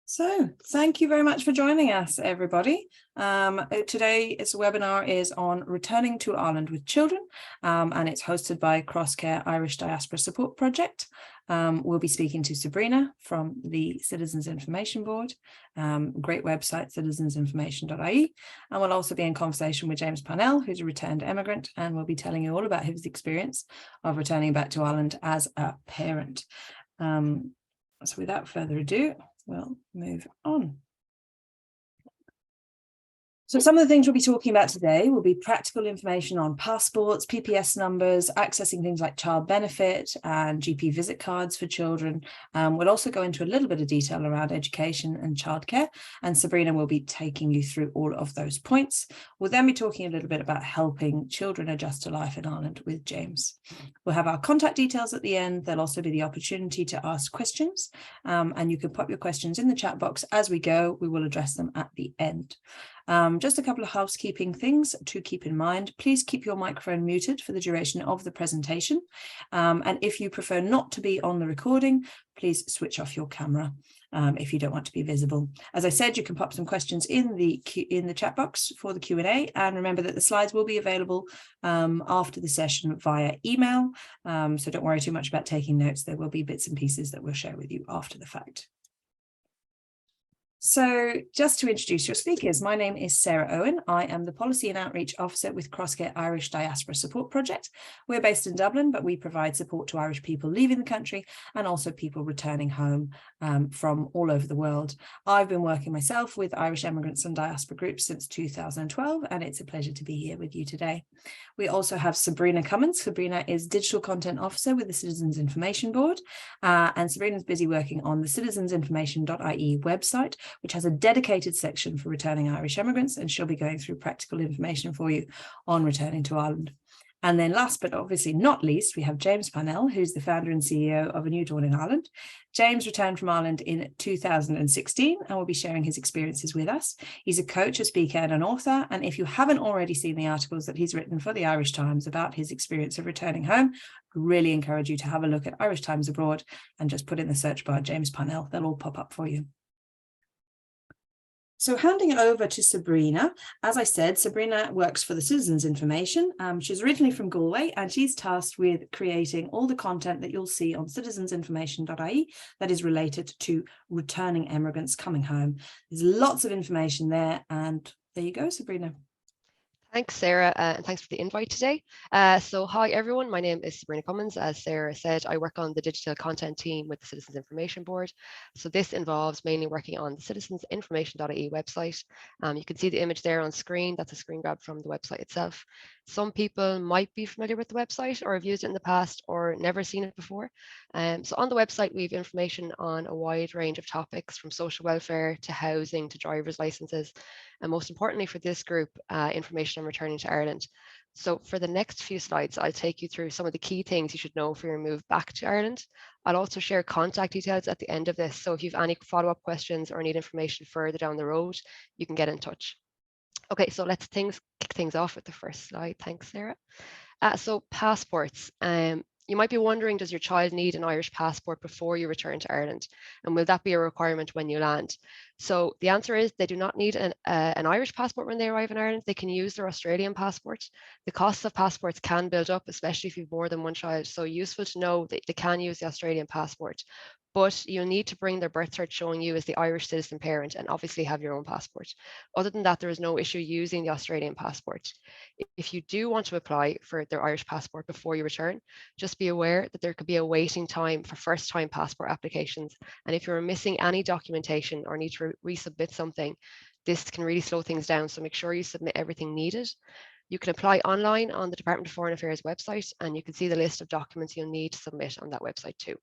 So thank you very much for joining us, everybody. Today's webinar is on returning to Ireland with children, and it's hosted by Crosscare Irish Diaspora Support Project. We'll be speaking to Sabrina from the Citizens Information Board, great website, citizensinformation.ie, and we'll also be in conversation with James Parnell, who's a returned emigrant, and we'll be telling you all about his experience of returning back to Ireland as a parent. So without further ado, we'll move on. So some of the things we'll be talking about today will be practical information on passports, PPS numbers, accessing things like child benefit and GP visit cards for children. We'll also go into a little bit of detail around education and childcare, and Sabrina will be taking you through all of those points. We'll then be talking a little bit about helping children adjust to life in Ireland with James. We'll have our contact details at the end. There'll also be the opportunity to ask questions, and you can pop your questions in the chat box as we go. We will address them at the end. Just a couple of housekeeping things to keep in mind. Please keep your microphone muted for the duration of the presentation. And if you prefer not to be on the recording, please switch off your camera if you don't want to be visible. As I said, you can pop some questions in the chat box for the Q&A. And remember that the slides will be available after the session via email. So don't worry too much about taking notes. There will be bits and pieces that we'll share with you after the fact. So just to introduce your speakers, my name is Sarah Owen. I am the Policy and Outreach Officer with Crosscare Irish Diaspora Support Project. We're based in Dublin, but we provide support to Irish people leaving the country and also people returning home from all over the world. I've been working myself with Irish emigrants and diaspora groups since 2012, and it's a pleasure to be here with you today. We also have Sabrina Cummins. Sabrina is Digital Content Officer with the Citizens Information Board, and Sabrina's busy working on the citizensinformation.ie website, which has a dedicated section for returning Irish emigrants, and she'll be going through practical information for you on returning to Ireland. And then last but obviously not least, we have James Parnell, who's the founder and CEO of A New Dawn in Ireland. James returned from Ireland in 2016 and will be sharing his experiences with us. He's a coach, a speaker and an author. And if you haven't already seen the articles that he's written for the Irish Times about his experience of returning home, I really encourage you to have a look at Irish Times Abroad and just put in the search bar James Parnell. They'll all pop up for you. So handing it over to Sabrina, as I said, Sabrina works for the Citizens Information. She's originally from Galway, and she's tasked with creating all the content that you'll see on citizensinformation.ie that is related to returning emigrants coming home. There's lots of information there, and there you go, Sabrina. Thanks, Sarah, and thanks for the invite today. So hi, everyone. My name is Sabrina Cummins. As Sarah said, I work on the digital content team with the Citizens Information Board. So this involves mainly working on the citizensinformation.ie website. You can see the image there on screen. That's a screen grab from the website itself. Some people might be familiar with the website or have used it in the past or never seen it before. So on the website, we have information on a wide range of topics, from social welfare to housing to driver's licenses. And most importantly for this group, information on returning to Ireland. So for the next few slides, I'll take you through some of the key things you should know for your move back to Ireland. I'll also share contact details at the end of this. So if you have any follow-up questions or need information further down the road, you can get in touch. Okay, so let's kick things off with the first slide. Thanks, Sarah. So passports. You might be wondering, does your child need an Irish passport before you return to Ireland? And will that be a requirement when you land? So the answer is they do not need an Irish passport when they arrive in Ireland. They can use their Australian passport. The costs of passports can build up, especially if you've more than one child. So useful to know that they can use the Australian passport. But you'll need to bring their birth cert showing you as the Irish citizen parent and obviously have your own passport. Other than that, there is no issue using the Australian passport. If you do want to apply for their Irish passport before you return, just be aware that there could be a waiting time for first-time passport applications. And if you're missing any documentation or need to resubmit something, this can really slow things down. So make sure you submit everything needed. You can apply online on the Department of Foreign Affairs website, and you can see the list of documents you'll need to submit on that website too.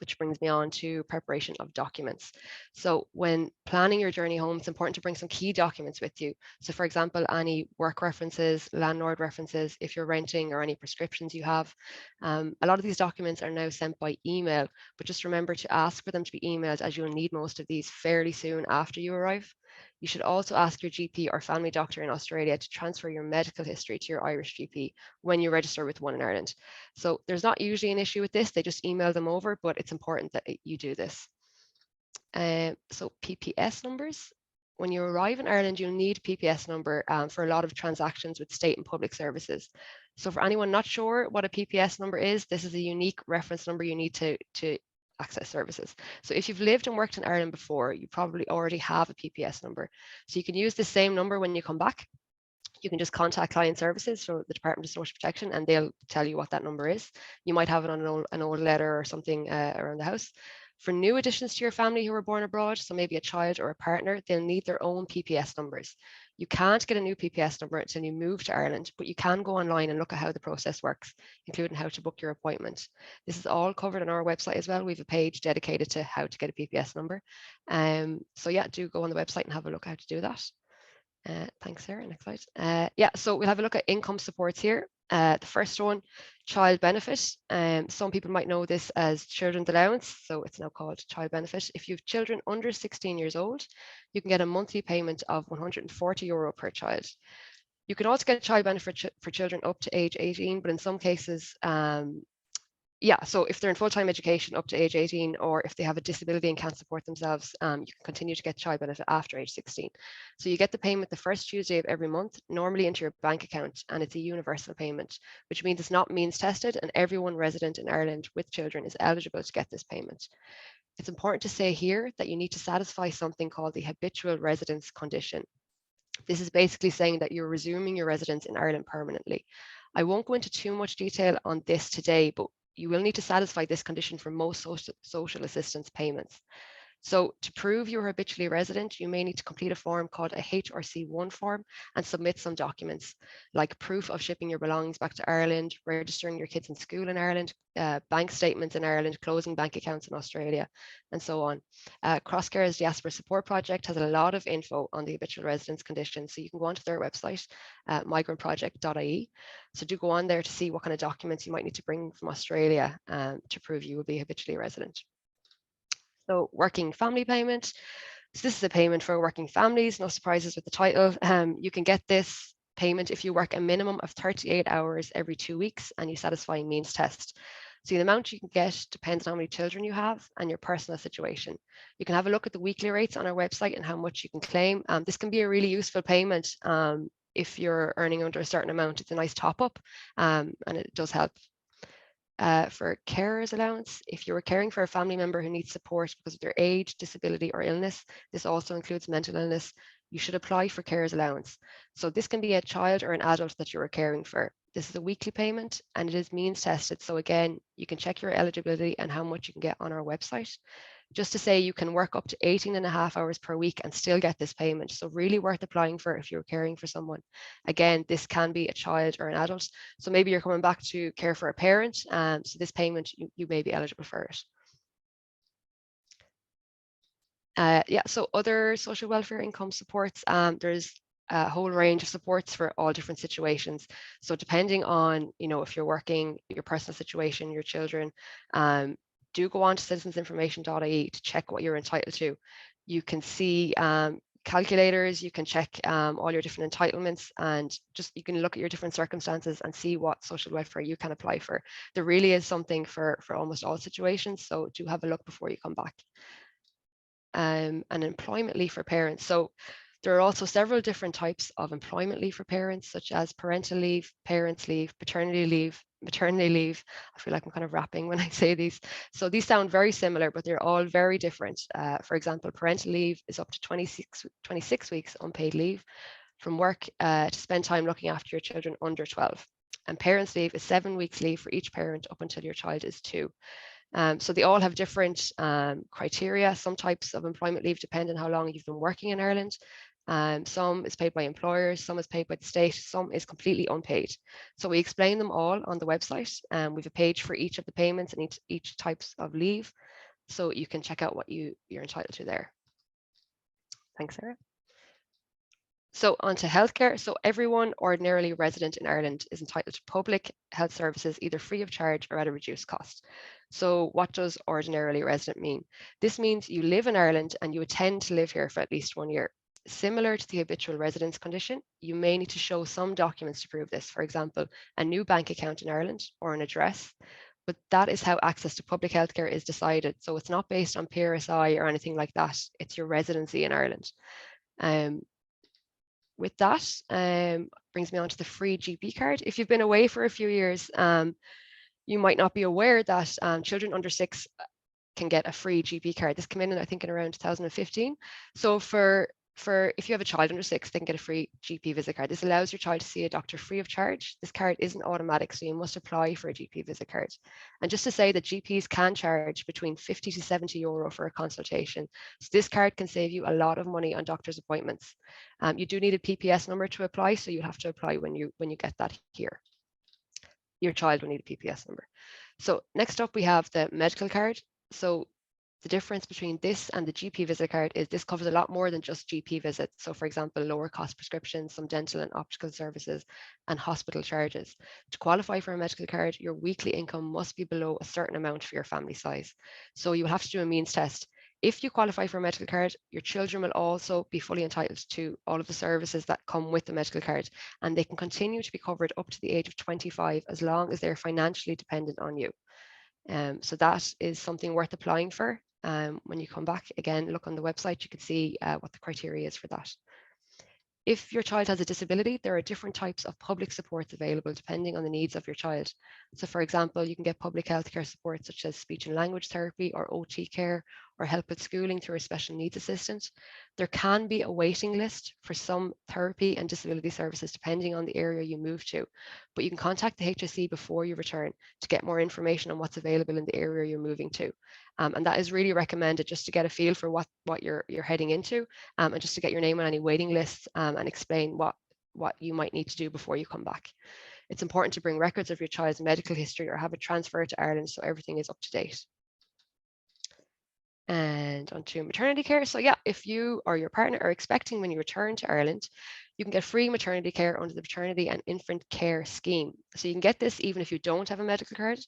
Which brings me on to preparation of documents. So when planning your journey home, it's important to bring some key documents with you. So for example, any work references, landlord references, if you're renting, or any prescriptions you have. A lot of these documents are now sent by email, but just remember to ask for them to be emailed, as you'll need most of these fairly soon after you arrive. You should also ask your GP or family doctor in Australia to transfer your medical history to your Irish GP when you register with one in Ireland. So there's not usually an issue with this, they just email them over, but it's important that you do this. So PPS numbers. When you arrive in Ireland, you'll need a PPS number for a lot of transactions with state and public services. So for anyone not sure what a PPS number is, this is a unique reference number you need to access services. So if you've lived and worked in Ireland before, you probably already have a PPS number. So you can use the same number when you come back. You can just contact client services, so the Department of Social Protection, and they'll tell you what that number is. You might have it on an old letter or something around the house. For new additions to your family who were born abroad, so maybe a child or a partner, they'll need their own PPS numbers. You can't get a new PPS number until you move to Ireland, but you can go online and look at how the process works, including how to book your appointment. This is all covered on our website as well. We have a page dedicated to how to get a PPS number. So yeah, do go on the website and have a look how to do that. Thanks, Sarah. Next slide. Yeah, so we'll have a look at income supports here. The first one, child benefit. Some people might know this as children's allowance, so it's now called child benefit. If you have children under 16 years old, you can get a monthly payment of €140 per child. You can also get child benefit for children up to age 18, but in some cases, yeah, so if they're in full-time education up to age 18, or if they have a disability and can't support themselves, you can continue to get child benefit after age 16. So you get the payment the first Tuesday of every month, normally into your bank account, and it's a universal payment, which means it's not means tested, and everyone resident in Ireland with children is eligible to get this payment. It's important to say here that you need to satisfy something called the habitual residence condition. This is basically saying that you're resuming your residence in Ireland permanently. I won't go into too much detail on this today, but you will need to satisfy this condition for most social assistance payments. So to prove you're habitually resident, you may need to complete a form called a HRC1 form and submit some documents like proof of shipping your belongings back to Ireland, registering your kids in school in Ireland, bank statements in Ireland, closing bank accounts in Australia, and so on. Crosscare's Diaspora support project has a lot of info on the habitual residence condition, so you can go onto their website, migrantproject.ie. So do go on there to see what kind of documents you might need to bring from Australia to prove you will be habitually resident. So working family payment. So this is a payment for working families, no surprises with the title. You can get this payment if you work a minimum of 38 hours every 2 weeks and you satisfy a means test. So the amount you can get depends on how many children you have and your personal situation. You can have a look at the weekly rates on our website and how much you can claim. This can be a really useful payment if you're earning under a certain amount. It's a nice top up and it does help. For carers allowance, if you are caring for a family member who needs support because of their age, disability, or illness, this also includes mental illness, you should apply for carers allowance. So this can be a child or an adult that you are caring for. This is a weekly payment and it is means tested. So again, you can check your eligibility and how much you can get on our website. Just to say, you can work up to 18.5 hours per week and still get this payment. So really worth applying for if you're caring for someone. Again, this can be a child or an adult. So maybe you're coming back to care for a parent. So this payment, you may be eligible for it. Yeah, so other social welfare income supports, there's a whole range of supports for all different situations. So depending on, if you're working, your personal situation, your children, do go on to citizensinformation.ie to check what you're entitled to. You can see calculators, you can check all your different entitlements, and just you can look at your different circumstances and see what social welfare you can apply for. There really is something for almost all situations, so do have a look before you come back. And employment leave for parents. So there are also several different types of employment leave for parents, such as parental leave, parents leave, paternity leave, maternity leave. I feel like I'm kind of rapping when I say these. So these sound very similar, but they're all very different. For example, parental leave is up to 26 weeks unpaid leave from work to spend time looking after your children under 12. And parents leave is 7 weeks leave for each parent up until your child is 2. So they all have different criteria. Some types of employment leave depend on how long you've been working in Ireland. Some is paid by employers, some is paid by the state, some is completely unpaid. So we explain them all on the website. We have a page for each of the payments and each types of leave. So you can check out what you're entitled to there. Thanks, Sarah. So on to healthcare. So everyone ordinarily resident in Ireland is entitled to public health services, either free of charge or at a reduced cost. So what does ordinarily resident mean? This means you live in Ireland and you intend to live here for at least 1 year. Similar to the habitual residence condition, you may need to show some documents to prove this. For example, a new bank account in Ireland or an address. but that is how access to public healthcare is decided. So it's not based on PRSI or anything like that. It's your residency in Ireland. With that, brings me on to the free GP card. If you've been away for a few years, you might not be aware that children under 6 can get a free GP card. This came in, I think, in around 2015. So for if you have a child under 6, they can get a free GP visit card. This allows your child to see a doctor free of charge. This card isn't automatic, so you must apply for a GP visit card. And just to say that GPs can charge between 50 to 70 euro for a consultation. So this card can save you a lot of money on doctor's appointments. You do need a PPS number to apply, so you'll have to apply when you get that here. Your child will need a PPS number. So next up, we have the medical card. So the difference between this and the GP visit card is this covers a lot more than just GP visits. So for example, lower cost prescriptions, some dental and optical services, and hospital charges. To qualify for a medical card, your weekly income must be below a certain amount for your family size. So you will have to do a means test. If you qualify for a medical card, your children will also be fully entitled to all of the services that come with the medical card, and they can continue to be covered up to the age of 25 as long as they're financially dependent on you. So that is something worth applying for. When you come back, again, look on the website, you can see what the criteria is for that. If your child has a disability, there are different types of public supports available depending on the needs of your child. So for example, you can get public healthcare support such as speech and language therapy or OT care, or help with schooling through a special needs assistant. There can be a waiting list for some therapy and disability services depending on the area you move to, but you can contact the HSE before you return to get more information on what's available in the area you're moving to. And that is really recommended just to get a feel for what you're heading into, and just to get your name on any waiting lists, and explain what you might need to do before you come back. It's important to bring records of your child's medical history or have it transferred to Ireland so everything is up to date. And onto maternity care. So yeah, if you or your partner are expecting when you return to Ireland, you can get free maternity care under the Maternity and Infant Care Scheme. So you can get this even if you don't have a medical card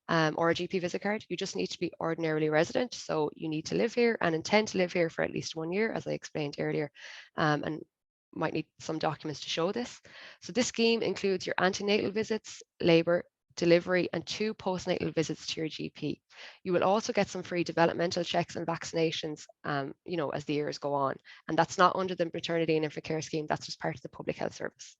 or a GP visit card. You just need to be ordinarily resident. So you need to live here and intend to live here for at least 1 year, as I explained earlier, and might need some documents to show this. So this scheme includes your antenatal visits, labour, delivery, and 2 postnatal visits to your GP. You will also get some free developmental checks and vaccinations, as the years go on. And that's not under the Maternity and Infant Care Scheme, that's just part of the Public Health Service.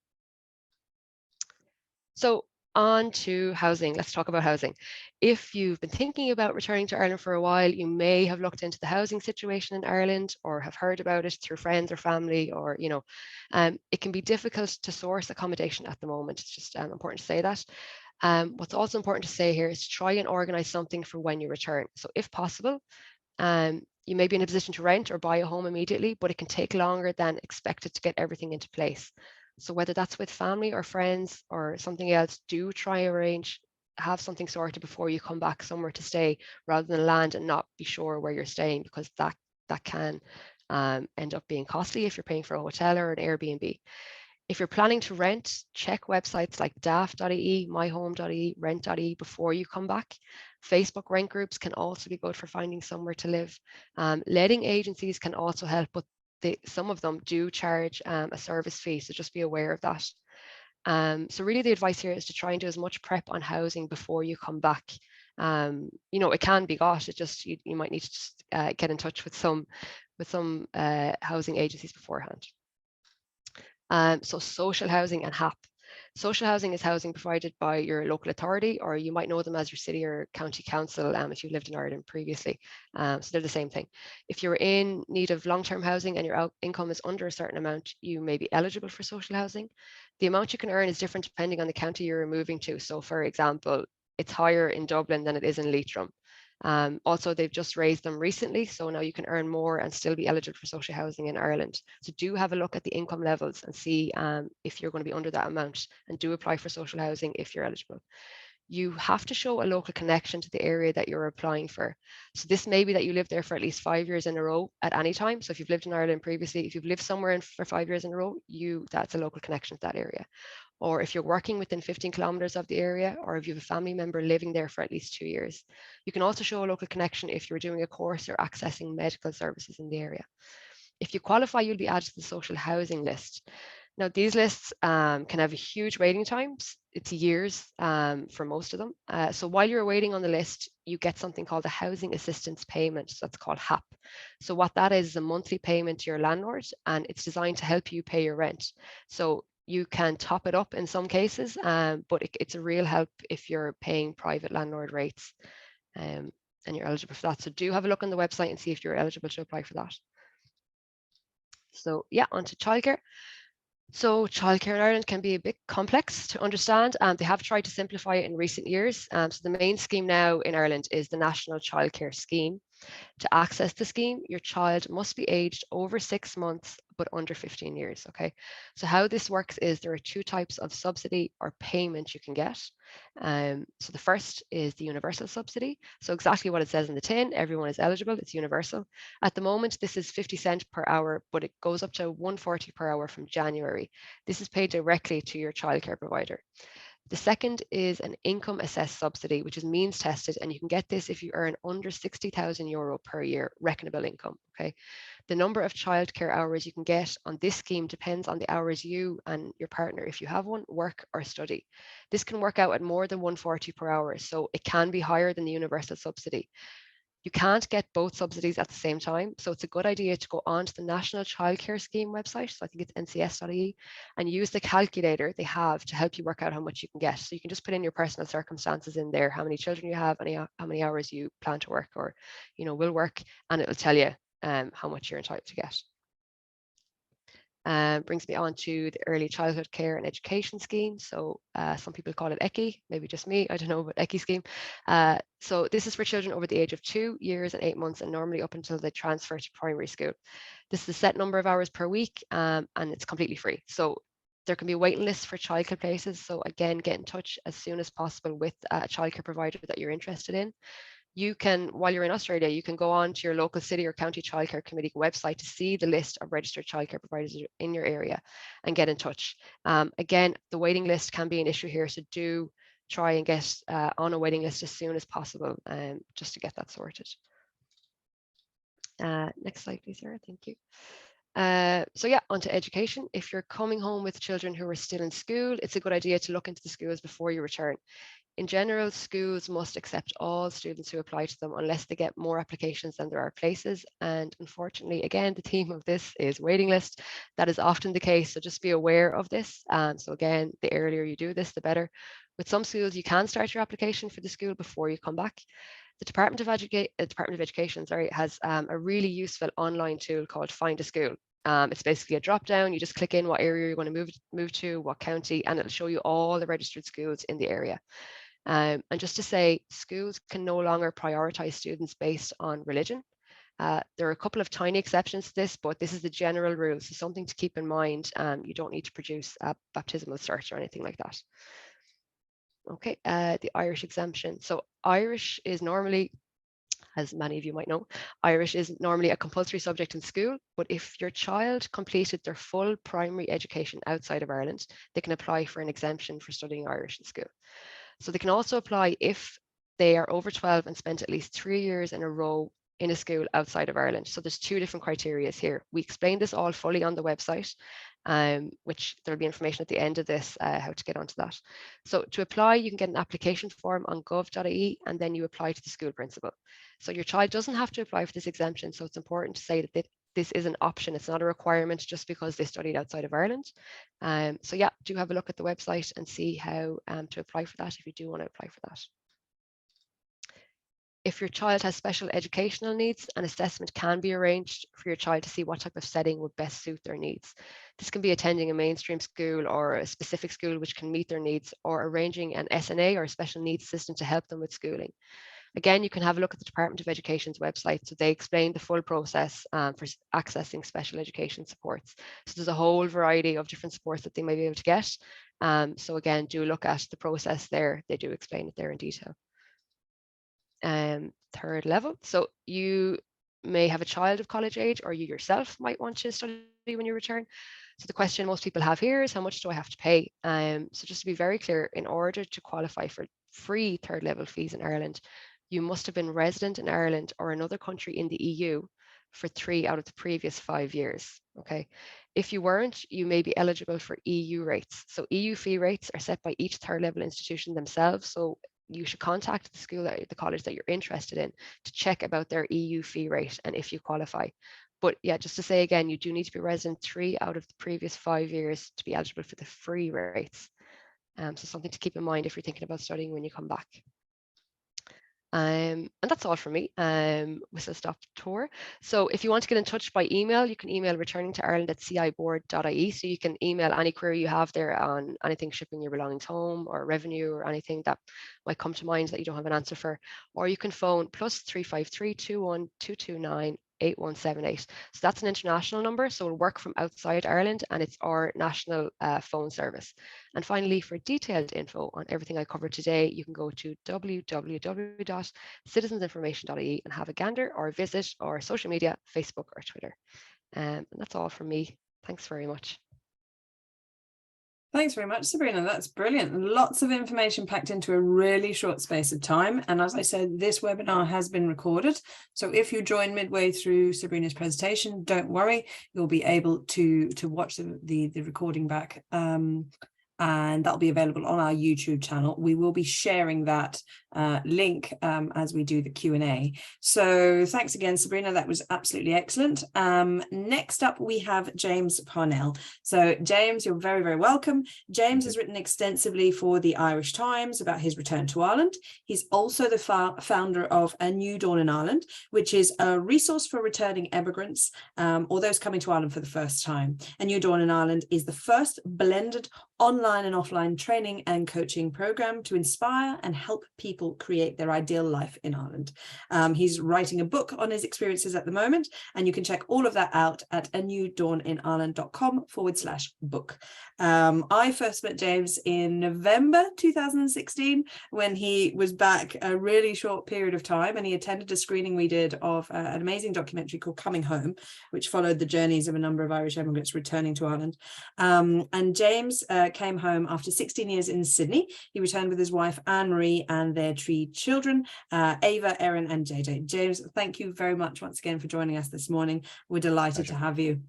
So on to housing. Let's talk about housing. If you've been thinking about returning to Ireland for a while, you may have looked into the housing situation in Ireland or have heard about it through friends or family, or, it can be difficult to source accommodation at the moment. It's just important to say that. What's also important to say here is to try and organise something for when you return. So if possible, you may be in a position to rent or buy a home immediately, but it can take longer than expected to get everything into place. So whether that's with family or friends or something else, do try arrange, have something sorted before you come back somewhere to stay, rather than land and not be sure where you're staying, because that can end up being costly if you're paying for a hotel or an Airbnb. If you're planning to rent, check websites like daft.ie, myhome.ie, rent.ie before you come back. Facebook rent groups can also be good for finding somewhere to live. Letting agencies can also help, but some of them do charge a service fee, so just be aware of that. So really the advice here is to try and do as much prep on housing before you come back. It can be got, it just, you might need to just get in touch with some housing agencies beforehand. So social housing and HAP. Social housing is housing provided by your local authority, or you might know them as your city or county council if you've lived in Ireland previously. So they're the same thing. If you're in need of long-term housing and your income is under a certain amount, you may be eligible for social housing. The amount you can earn is different depending on the county you're moving to. So for example, it's higher in Dublin than it is in Leitrim. Also, they've just raised them recently, so now you can earn more and still be eligible for social housing in Ireland. So do have a look at the income levels and see if you're going to be under that amount, and do apply for social housing if you're eligible. You have to show a local connection to the area that you're applying for. So this may be that you live there for at least 5 years in a row at any time. So if you've lived in Ireland previously, if you've lived somewhere for 5 years in a row, that's a local connection to that area. Or if you're working within 15 kilometers of the area, or if you have a family member living there for at least 2 years. You can also show a local connection if you're doing a course or accessing medical services in the area. If you qualify, you'll be added to the social housing list. Now, these lists can have huge waiting times. It's years for most of them. So while you're waiting on the list, you get something called a housing assistance payment. So that's called HAP. So what that is a monthly payment to your landlord, and it's designed to help you pay your rent. So you can top it up in some cases, but it's a real help if you're paying private landlord rates and you're eligible for that. So do have a look on the website and see if you're eligible to apply for that. So yeah, on to childcare. So childcare in Ireland can be a bit complex to understand, and they have tried to simplify it in recent years. So the main scheme now in Ireland is the National Childcare Scheme. To access the scheme, your child must be aged over 6 months but under 15 years. Okay, so how this works is there are two types of subsidy or payment you can get. So the first is the universal subsidy. So exactly what it says in the tin, everyone is eligible, it's universal. At the moment, this is 50 cents per hour, but it goes up to 140 per hour from January. This is paid directly to your childcare provider. The second is an income assessed subsidy, which is means tested, and you can get this if you earn under 60,000 euro per year reckonable income. Okay, the number of childcare hours you can get on this scheme depends on the hours you and your partner, if you have one, work or study. This can work out at more than 140 per hour, so it can be higher than the universal subsidy. You can't get both subsidies at the same time. So it's a good idea to go onto the National Childcare Scheme website, so I think it's ncs.ie, and use the calculator they have to help you work out how much you can get. So you can just put in your personal circumstances in there, how many children you have, and how many hours you plan to work or will work, and it'll tell you how much you're entitled to get. Brings me on to the Early Childhood Care and Education Scheme. So some people call it ECI, maybe just me, I don't know, but ECI scheme. So this is for children over the age of 2 years and 8 months, and normally up until they transfer to primary school. This is a set number of hours per week, and it's completely free. So there can be waiting lists for childcare places. So again, get in touch as soon as possible with a childcare provider that you're interested in. You can, while you're in Australia, you can go on to your local city or county childcare committee website to see the list of registered childcare providers in your area and get in touch. Again, the waiting list can be an issue here, so do try and get on a waiting list as soon as possible just to get that sorted. Next slide, please, Sarah. Thank you. So yeah, onto education. If you're coming home with children who are still in school, it's a good idea to look into the schools before you return. In general, schools must accept all students who apply to them unless they get more applications than there are places. And unfortunately, again, the theme of this is waiting list. That is often the case, so just be aware of this. So again, the earlier you do this, the better. With some schools, you can start your application for the school before you come back. The Department of Education has a really useful online tool called Find a School. It's basically a drop down. You just click in what area you're going to move to, what county, and it'll show you all the registered schools in the area. And just to say, schools can no longer prioritize students based on religion. There are a couple of tiny exceptions to this, but this is the general rule. So something to keep in mind. You don't need to produce a baptismal cert or anything like that. Okay, the Irish exemption. So Irish is normally, as many of you might know, Irish is normally a compulsory subject in school, but if your child completed their full primary education outside of Ireland, they can apply for an exemption for studying Irish in school. So they can also apply if they are over 12 and spent at least 3 years in a row in a school outside of Ireland. So there's two different criteria here. We explained this all fully on the website, which there'll be information at the end of this, how to get onto that. So to apply, you can get an application form on gov.ie, and then you apply to the school principal. So your child doesn't have to apply for this exemption. So it's important to say that this is an option. It's not a requirement just because they studied outside of Ireland. So yeah, do have a look at the website and see how to apply for that if you do want to apply for that. If your child has special educational needs, an assessment can be arranged for your child to see what type of setting would best suit their needs. This can be attending a mainstream school or a specific school which can meet their needs, or arranging an SNA or a special needs assistant to help them with schooling. Again, you can have a look at the Department of Education's website. So they explain the full process for accessing special education supports. So there's a whole variety of different supports that they may be able to get. So again, do look at the process there. They do explain it there in detail. Third level. So you may have a child of college age, or you yourself might want to study when you return. So the question most people have here is, how much do I have to pay? So just to be very clear, in order to qualify for free third level fees in Ireland, you must have been resident in Ireland or another country in the EU for 3 out of the previous 5 years. Okay. If you weren't, you may be eligible for EU rates. So EU fee rates are set by each third level institution themselves. So you should contact the school, the college that you're interested in, to check about their EU fee rate and if you qualify. But yeah, just to say again, you do need to be resident 3 out of the previous 5 years to be eligible for the free rates. So something to keep in mind if you're thinking about studying when you come back. And that's all from me. Whistle stop tour. So if you want to get in touch by email, you can email returningtoireland@ciboard.ie. So you can email any query you have there on anything shipping your belongings home or revenue or anything that might come to mind that you don't have an answer for. Or you can phone +353 21 229 8178. So that's an international number, so it'll work from outside Ireland, and it's our national phone service. And finally, for detailed info on everything I covered today, you can go to www.citizensinformation.ie and have a gander, or visit our social media, Facebook or Twitter. And that's all from me. Thanks very much. Thanks very much, Sabrina. That's brilliant. Lots of information packed into a really short space of time. And as I said, this webinar has been recorded. So if you join midway through Sabrina's presentation, don't worry, you'll be able to watch the recording back. And that'll be available on our YouTube channel. We will be sharing that link as we do the Q&A. So thanks again, Sabrina. That was absolutely excellent. Next up, we have James Parnell. So James, you're very, very welcome. James has written extensively for the Irish Times about his return to Ireland. He's also the founder of A New Dawn in Ireland, which is a resource for returning emigrants or those coming to Ireland for the first time. A New Dawn in Ireland is the first blended online and offline training and coaching program to inspire and help people create their ideal life in Ireland. He's writing a book on his experiences at the moment, and you can check all of that out at anewdawnireland.com/book. I first met James in November 2016 when he was back a really short period of time, and he attended a screening we did of an amazing documentary called Coming Home, which followed the journeys of a number of Irish immigrants returning to Ireland. And James came home after 16 years in Sydney. He returned with his wife Anne-Marie and their 3 children, Ava, Erin and JJ. James, thank you very much once again for joining us this morning. We're delighted to have you.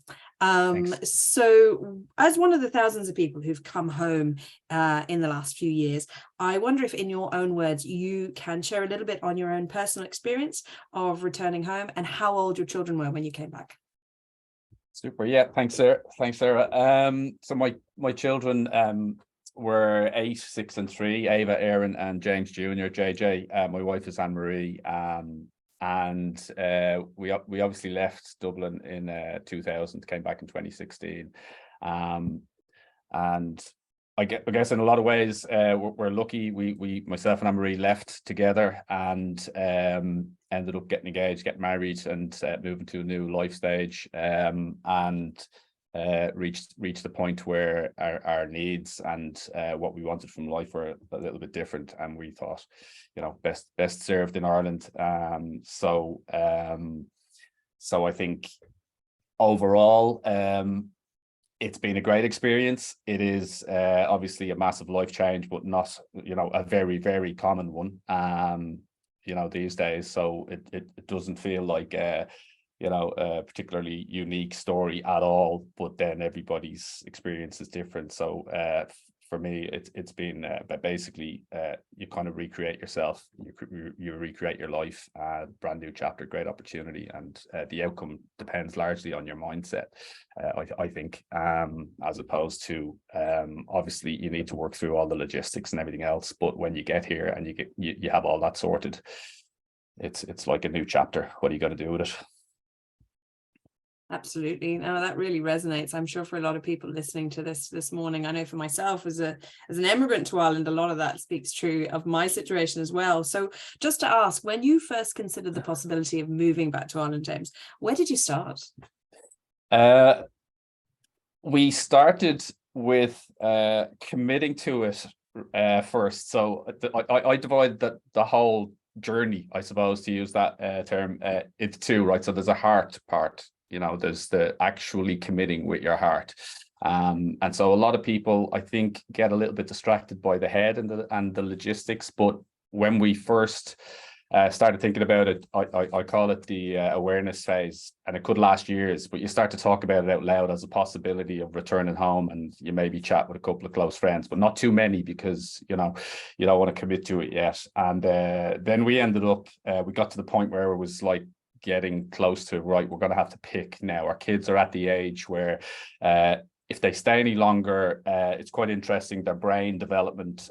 So as one of the thousands of people who've come home in the last few years, I wonder if in your own words you can share a little bit on your own personal experience of returning home and how old your children were when you came back. Super. Yeah, thanks, Sarah. So my children were 8, 6 and 3, Ava, Erin and James Jr., JJ. My wife is Anne-Marie. And we obviously left Dublin in 2000, came back in 2016. And I guess in a lot of ways we're lucky. We myself and Anne-Marie left together and ended up getting engaged, getting married, and moving to a new life stage. And reached the point where our needs and what we wanted from life were a little bit different, and we thought, best served in Ireland. So I think overall, it's been a great experience. It is obviously a massive life change, but not, a very, very common one, these days. So it doesn't feel like a particularly unique story at all, but then everybody's experience is different. So for me, it's been basically you kind of recreate yourself, you recreate your life, brand new chapter, great opportunity, and the outcome depends largely on your mindset. I think, as opposed to obviously you need to work through all the logistics and everything else, but when you get here and you have all that sorted, it's like a new chapter. What are you going to do with it? Absolutely. No, that really resonates. I'm sure for a lot of people listening to this morning. I know for myself as an immigrant to Ireland, a lot of that speaks true of my situation as well. So just to ask, when you first considered the possibility of moving back to Ireland, James, where did you start? We started with committing to it first. So I divided the whole journey, I suppose, to use that term, into 2, right? So there's a heart part. There's the actually committing with your heart. And so a lot of people, I think, get a little bit distracted by the head and the logistics. But when we first started thinking about it. I call it the awareness phase, and it could last years, but you start to talk about it out loud as a possibility of returning home, and you maybe chat with a couple of close friends, but not too many, because you don't want to commit to it yet. And then we ended up, we got to the point where it was like getting close to, right, we're going to have to pick now. Our kids are at the age where if they stay any longer, it's quite interesting, their brain development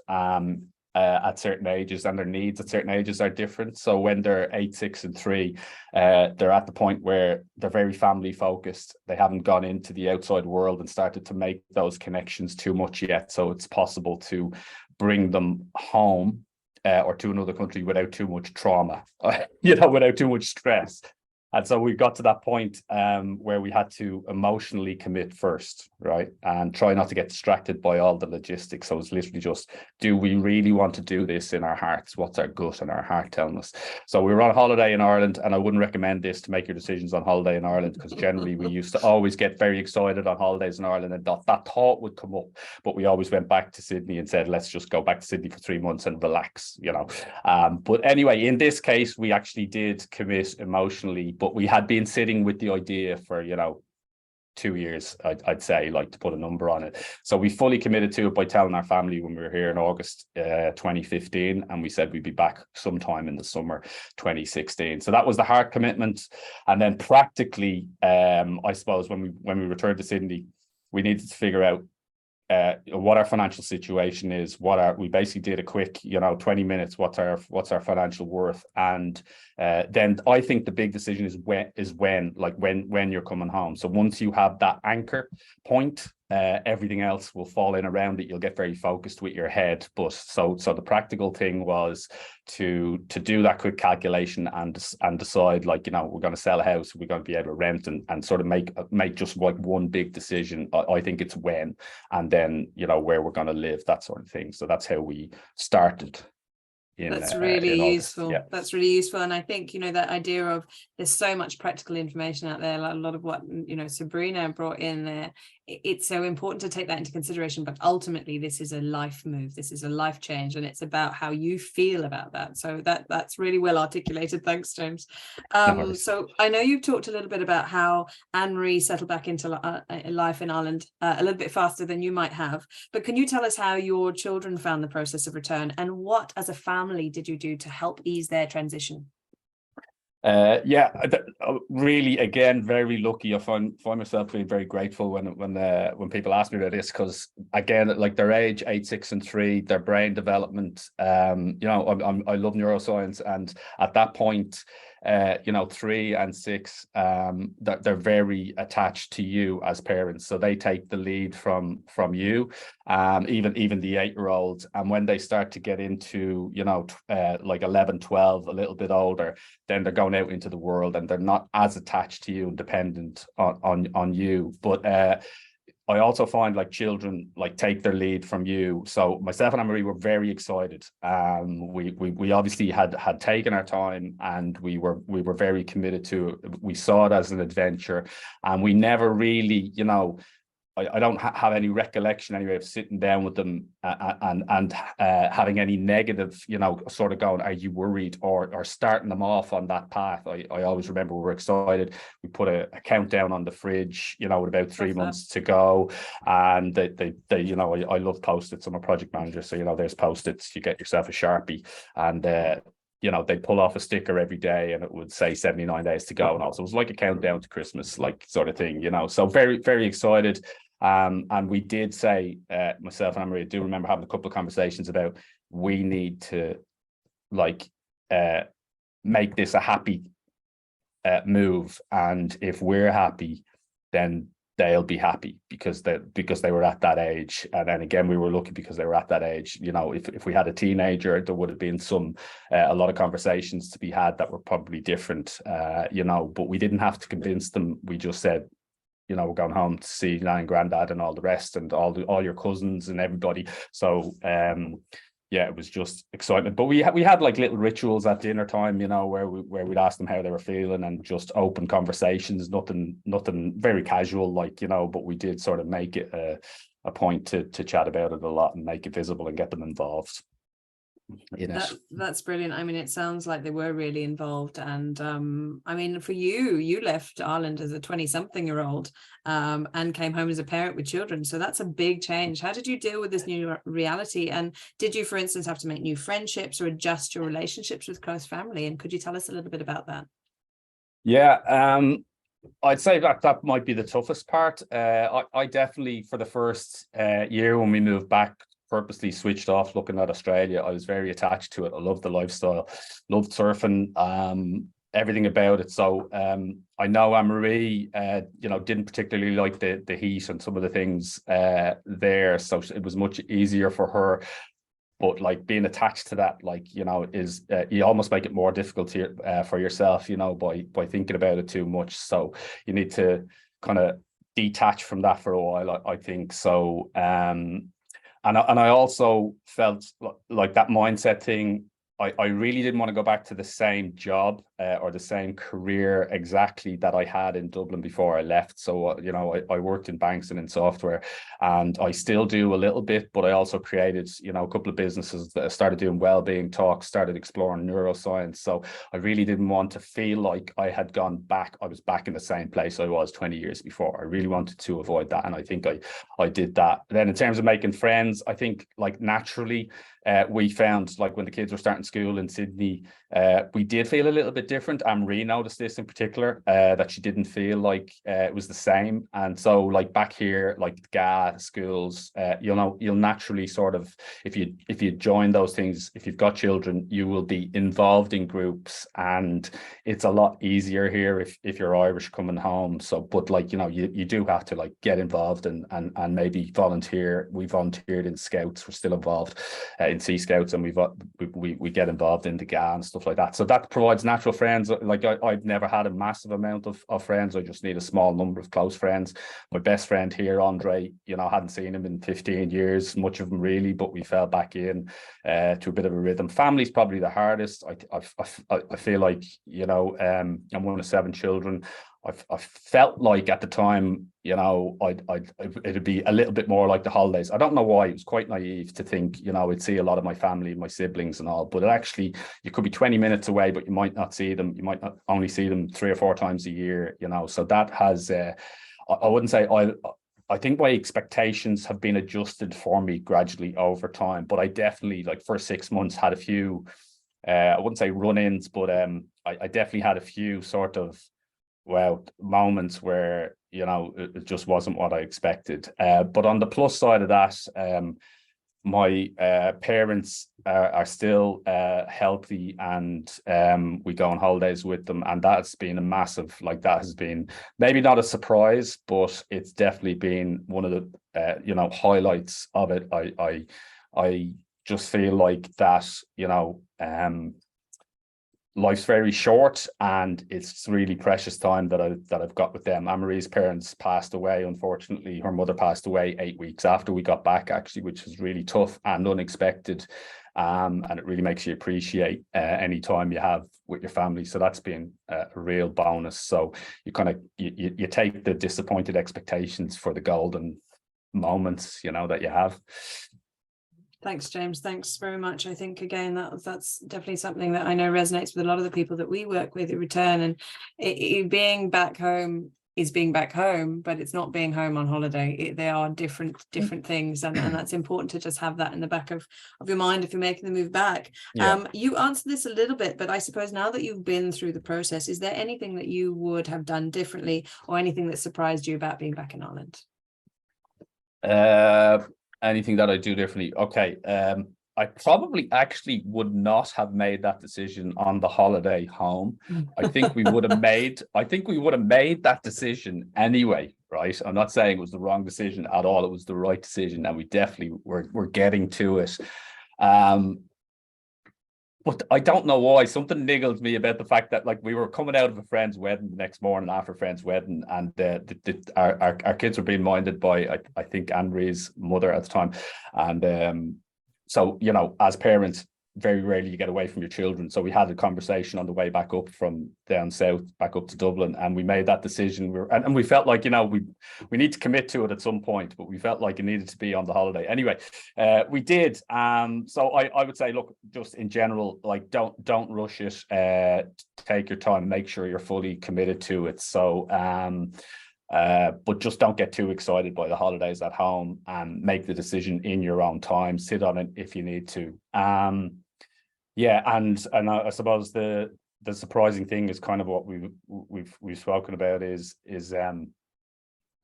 at certain ages and their needs at certain ages are different. So when they're 8, 6 and 3, they're at the point where they're very family focused. They haven't gone into the outside world and started to make those connections too much yet. So it's possible to bring them home or to another country without too much trauma, without too much stress. And so we got to that point where we had to emotionally commit first, right? And try not to get distracted by all the logistics. So it's literally just, do we really want to do this in our hearts? What's our gut and our heart telling us? So we were on holiday in Ireland, and I wouldn't recommend this to make your decisions on holiday in Ireland, because generally we used to always get very excited on holidays in Ireland, and that thought would come up. But we always went back to Sydney and said, let's just go back to Sydney for 3 months and relax, But anyway, in this case, we actually did commit emotionally, but we had been sitting with the idea for 2 years, I'd say, like, to put a number on it. So we fully committed to it by telling our family when we were here in August 2015, and we said we'd be back sometime in the summer 2016. So that was the hard commitment. And then practically, I suppose when we returned to Sydney, we needed to figure out what our financial situation is. We basically did a quick 20 minutes, what's our financial worth. And then I think the big decision is when you're coming home. So once you have that anchor point, everything else will fall in around it. You'll get very focused with your head. But so the practical thing was to do that quick calculation and decide, we're going to sell a house, we're going to be able to rent, and sort of make just like one big decision. I think it's when, and then where we're going to live, that sort of thing. So that's how we started. That's really useful. Yeah. That's really useful. And I think, that idea of, there's so much practical information out there, like a lot of what, Sabrina brought in there. It's so important to take that into consideration. But ultimately, this is a life move. This is a life change. And it's about how you feel about that. So that's really well articulated. Thanks, James. So I know you've talked a little bit about how Anne-Marie settled back into life in Ireland a little bit faster than you might have. But can you tell us how your children found the process of return, and what, as a family, did you do to help ease their transition? Really, again, very lucky. I find myself being very grateful when people ask me about this, because again, like, their age, 8, 6 and 3, their brain development, I love neuroscience, and at that point, 3 and 6, they're very attached to you as parents, so they take the lead from you, even the 8-year-olds. And when they start to get into like 11, 12, a little bit older, then they're going out into the world, and they're not as attached to you and dependent on you. But I also find, like, children take their lead from you. So myself and Anne-Marie were very excited. We obviously had taken our time, and we were very committed to it. We saw it as an adventure, and we never really, I don't have any recollection anyway of sitting down with them and having any negative, sort of going, are you worried, or starting them off on that path. I always remember we were excited. We put a countdown on the fridge, with about 3 months to go. And they I love Post-its. I'm a project manager, so there's Post-its. You get yourself a Sharpie, and they pull off a sticker every day, and it would say 79 days to go. And also it was like a countdown to Christmas, like, sort of thing, so very, very excited. And we did say, myself and Anne-Marie, I do remember having a couple of conversations about, we need to make this a happy move. And if we're happy, then they'll be happy, because they were at that age. And then again, we were lucky because they were at that age. If we had a teenager, there would have been a lot of conversations to be had that were probably different, but we didn't have to convince them. We just said, we're going home to see Nan and Granddad and all the rest, and all your cousins and everybody. So it was just excitement. But we had like little rituals at dinner time, where we'd ask them how they were feeling, and just open conversations, nothing very casual, but we did sort of make it a point to chat about it a lot and make it visible and get them involved. in it. That's brilliant. I mean, it sounds like they were really involved. And I mean, for you left Ireland as a 20-something-year-old and came home as a parent with children. So that's a big change. How did you deal with this new reality? And did you, for instance, have to make new friendships or adjust your relationships with close family? And could you tell us a little bit about that? Yeah, I'd say that might be the toughest part. I definitely, for the first year when we moved back, purposely switched off looking at Australia. I was very attached to it. I loved the lifestyle, loved surfing, everything about it. So I know Anne-Marie, didn't particularly like the heat and some of the things there. So it was much easier for her. But like being attached to that, is you almost make it more difficult for yourself, by thinking about it too much. So you need to kind of detach from that for a while, I think. So and I also felt like that mindset thing. I really didn't want to go back to the same job or the same career exactly that I had in Dublin before I left. So, I worked in banks and in software, and I still do a little bit, but I also created, a couple of businesses that started doing well-being talks, started exploring neuroscience. So I really didn't want to feel like I had gone back. I was back in the same place I was 20 years before. I really wanted to avoid that. And I think I did that. Then in terms of making friends, I think naturally, we found when the kids were starting school in Sydney, we did feel a little bit different. Anne-Marie noticed this in particular, that she didn't feel like it was the same. And so back here, GA schools, you'll naturally sort of, if you join those things, if you've got children, you will be involved in groups, and it's a lot easier here if you're Irish coming home. So, but you do have to get involved and maybe volunteer. We volunteered in Scouts. We're still involved in Sea Scouts, and we get involved in the GA and stuff like that. So that provides natural friends. I've never had a massive amount of friends. I just need a small number of close friends. My best friend here, Andre, hadn't seen him in 15 years, much of him really, but we fell back in to a bit of a rhythm. Family's probably the hardest. I feel like, I'm one of 7 children. I felt like at the time, it'd be a little bit more like the holidays. I don't know why. It was quite naive to think, I'd see a lot of my family, my siblings and all, but actually you could be 20 minutes away, but you might not see them. You might not only see them 3 or 4 times a year, so that has, I wouldn't say I think my expectations have been adjusted for me gradually over time, but I definitely for 6 months had a few, I wouldn't say run-ins, but I definitely had a few sort of moments where it just wasn't what I expected. But on the plus side of that, my parents are still healthy, and we go on holidays with them, and that's been a massive, that has been maybe not a surprise, but it's definitely been one of the highlights of it. I just feel like that life's very short, and it's really precious time that I've got with them. Anne-Marie's parents passed away, unfortunately. Her mother passed away 8 weeks after we got back, actually, which was really tough and unexpected. And it really makes you appreciate any time you have with your family. So that's been a real bonus. So you kind of you take the disappointed expectations for the golden moments, that you have. Thanks, James. Thanks very much. I think, again, that's definitely something that I know resonates with a lot of the people that we work with who return. And being back home is being back home, but it's not being home on holiday. They are different things. And that's important to just have that in the back of your mind if you're making the move back. Yeah. You answered this a little bit, but I suppose now that you've been through the process, is there anything that you would have done differently, or anything that surprised you about being back in Ireland? Anything that I do differently? Okay. I probably actually would not have made that decision on the holiday home. I think we would have made that decision anyway, right? I'm not saying it was the wrong decision at all. It was the right decision, and we definitely were getting to it. But I don't know why, something niggled me about the fact that we were coming out of a friend's wedding the next morning after a friend's wedding, and our kids were being minded by I think Anne-Marie's mother at the time, and so as parents, very rarely you get away from your children. So we had a conversation on the way back up from down south, back up to Dublin, and we made that decision. And we felt like, we need to commit to it at some point, but we felt like it needed to be on the holiday. Anyway, we did. So I would say, look, just in general, like don't rush it. Take your time, make sure you're fully committed to it. So but just don't get too excited by the holidays at home, and make the decision in your own time. Sit on it if you need to. And I suppose the surprising thing is kind of what we've spoken about is